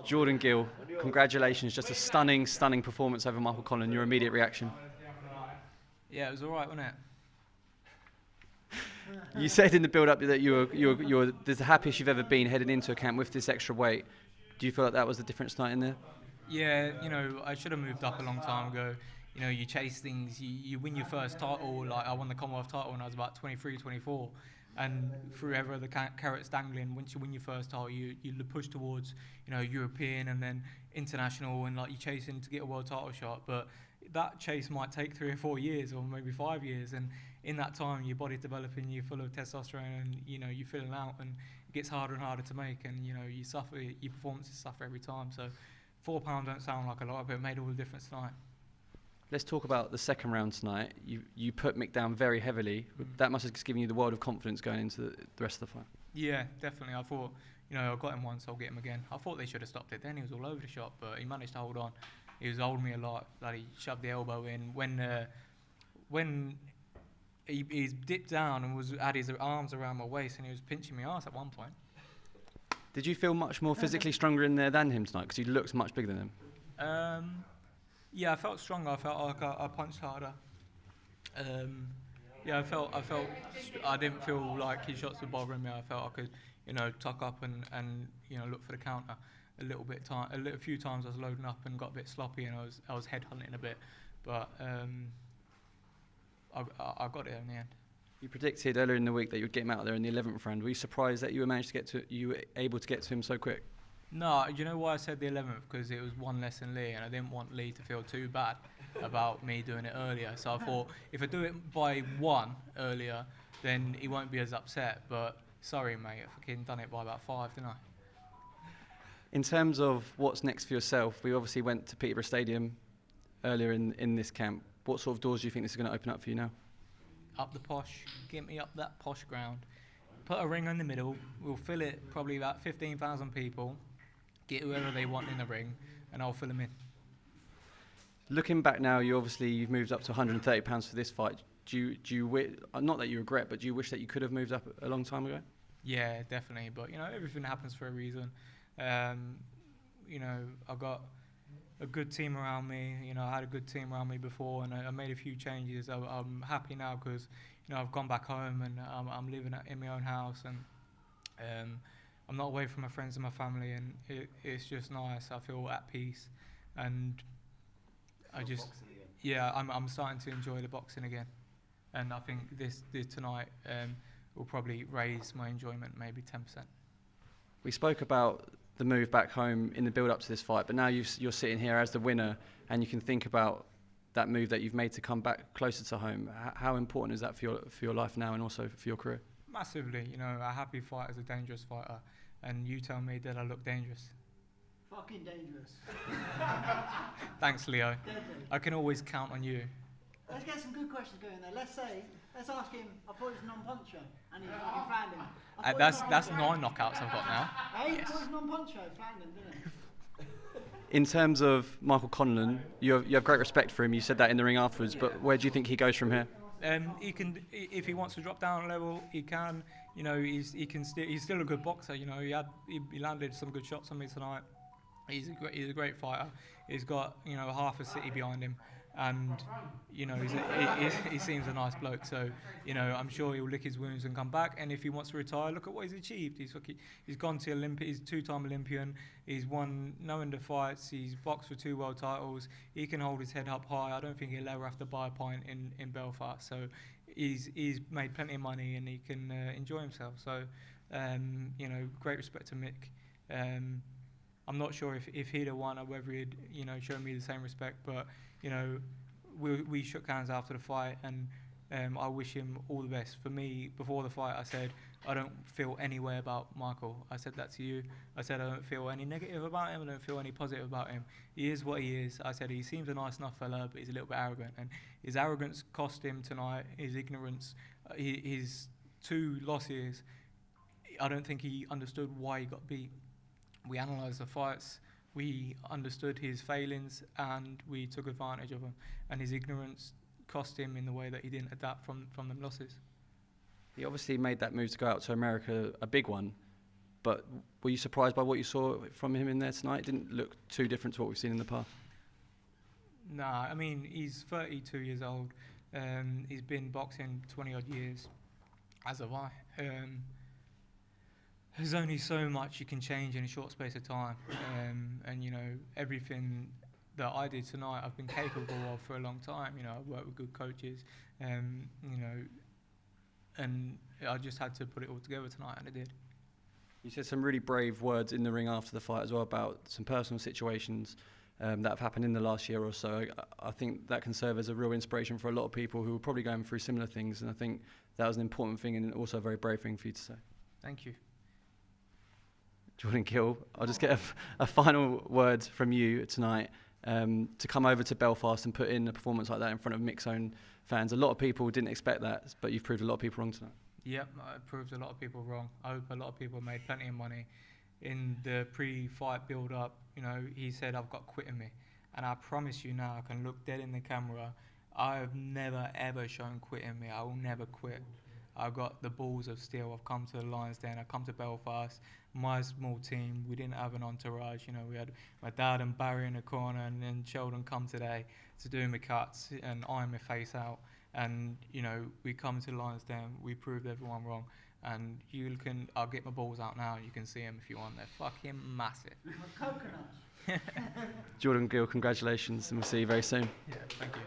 Jordan Gill, congratulations. Just a stunning, stunning performance over Michael Conlan. Your immediate reaction? Yeah, it was all right, wasn't it? You said in the build-up that you're the happiest you've ever been heading into a camp with this extra weight. Do you feel like that was the difference tonight in there? Yeah, I should have moved up a long time ago. You chase things, you win your first title. Like, I won the Commonwealth title when I was about 23, 24. And through ever the carrots dangling, once you win your first title, you push towards, European and then international, and like you're chasing to get a world title shot. But that chase might take 3 or 4 years, or maybe 5 years. And in that time, your body's developing, you're full of testosterone, and you're filling out, and it gets harder and harder to make. And you suffer, your performances suffer every time. So £4 don't sound like a lot, but it made all the difference tonight. Let's talk about the second round tonight. You put Mick down very heavily. That must have just given you the world of confidence going into the rest of the fight. Yeah, definitely. I thought, I got him once, I'll get him again. I thought they should have stopped it then. He was all over the shop, but he managed to hold on. He was holding me a lot. Like, he shoved the elbow in. When he's dipped down and had his arms around my waist, and he was pinching my ass at one point. Did you feel much more physically stronger in there than him tonight? Because he looks much bigger than him. Yeah, I felt stronger. I felt like I punched harder. I didn't feel like his shots were bothering me. I felt I could, tuck up and look for the counter a little bit. A few times I was loading up and got a bit sloppy, and I was headhunting a bit, but I got it in the end. You predicted earlier in the week that you'd get him out there in the 11th round. Were you surprised that you were able to get to him so quick? No, you know why I said the 11th? Because it was one less than Lee, and I didn't want Lee to feel too bad about me doing it earlier. So I thought, if I do it by 1 earlier, then he won't be as upset. But sorry, mate, I fucking done it by about 5, didn't I? In terms of what's next for yourself, we obviously went to Peterborough Stadium earlier in this camp. What sort of doors do you think this is going to open up for you now? Up the posh, get me up that posh ground. Put a ring in the middle, we'll fill it probably about 15,000 people. Get whoever they want in the ring, and I'll fill them in. Looking back now, you've moved up to £130 for this fight. Do you not that you regret, but do you wish that you could have moved up a long time ago? Yeah, definitely. But everything happens for a reason. I got a good team around me. I had a good team around me before, and I made a few changes. I'm happy now because I've gone back home, and I'm living in my own house, and I'm not away from my friends and my family, and it's just nice. I feel at peace, and I'm starting to enjoy the boxing again, and I think this tonight will probably raise my enjoyment maybe 10%. We spoke about the move back home in the build-up to this fight, but now you're sitting here as the winner, and you can think about that move that you've made to come back closer to home. How important is that for your life now and also for your career? Massively. A happy fighter is a dangerous fighter. And you tell me, did I look dangerous? Fucking dangerous. Thanks, Leo. Deadly. I can always count on you. Let's get some good questions going there. Let's ask him, I thought he was a non-puncher, and he fucking found him. That's 9 knockouts I've got now. Hey, Yes. he was a non-puncher, found him, didn't he? In terms of Michael Conlan, you have great respect for him. You said that in the ring afterwards, but where do you think he goes from here? He can, if he wants to drop down a level, he can. He's still a good boxer. He landed some good shots on me tonight. He's a great fighter. He's got half a city behind him, and he seems a nice bloke. So I'm sure he'll lick his wounds and come back. And if he wants to retire, look at what he's achieved. He's gone to Olympia. He's a 2-time Olympian. He's won no end of fights. He's boxed for 2 world titles. He can hold his head up high. I don't think he'll ever have to buy a pint in Belfast. So he's made plenty of money, and he can enjoy himself. So great respect to Mick. I'm not sure if he'd have won or whether he'd shown me the same respect, but we shook hands after the fight, and I wish him all the best. For me, before the fight, I said I don't feel any way about Michael. I said that to you. I said I don't feel any negative about him. I don't feel any positive about him. He is what he is. I said he seems a nice enough fella, but he's a little bit arrogant, and his arrogance cost him tonight. His ignorance, his 2 losses. I don't think he understood why he got beat. We analysed the fights, we understood his failings, and we took advantage of him. And his ignorance cost him in the way that he didn't adapt from them losses. He obviously made that move to go out to America, a big one. but were you surprised by what you saw from him in there tonight? It didn't look too different to what we've seen in the past. Nah, I mean, he's 32 years old. He's been boxing 20 odd years, as have I. There's only so much you can change in a short space of time. And, you know, everything that I did tonight, I've been capable of for a long time. You know, I've worked with good coaches, you know, and I just had to put it all together tonight, and I did. You said some really brave words in the ring after the fight as well about some personal situations that have happened in the last year or so. I think that can serve as a real inspiration for a lot of people who are probably going through similar things, and I think that was an important thing and also a very brave thing for you to say. Thank you. Jordan Gill, I'll just get a final word from you tonight. To come over to Belfast and put in a performance like that in front of mixed zone fans. A lot of people didn't expect that, but you've proved a lot of people wrong tonight. Yep, I proved a lot of people wrong. I hope a lot of people made plenty of money. In the pre-fight build-up, you know, he said, I've got quit in me. And I promise you now, I can look dead in the camera, I've never, ever shown quit in me. I will never quit. I've got the balls of steel. I've come to the Lions Den. I've come to Belfast. My small team, we didn't have an entourage. You know, we had my dad and Barry in the corner, and then Sheldon come today to do my cuts and iron my face out. And, you know, we come to the Lions Den. We proved everyone wrong. And I'll get my balls out now. You can see them if you want. They're fucking massive. Coconuts. Jordan Gill, congratulations, and we'll see you very soon. Yeah, thank you.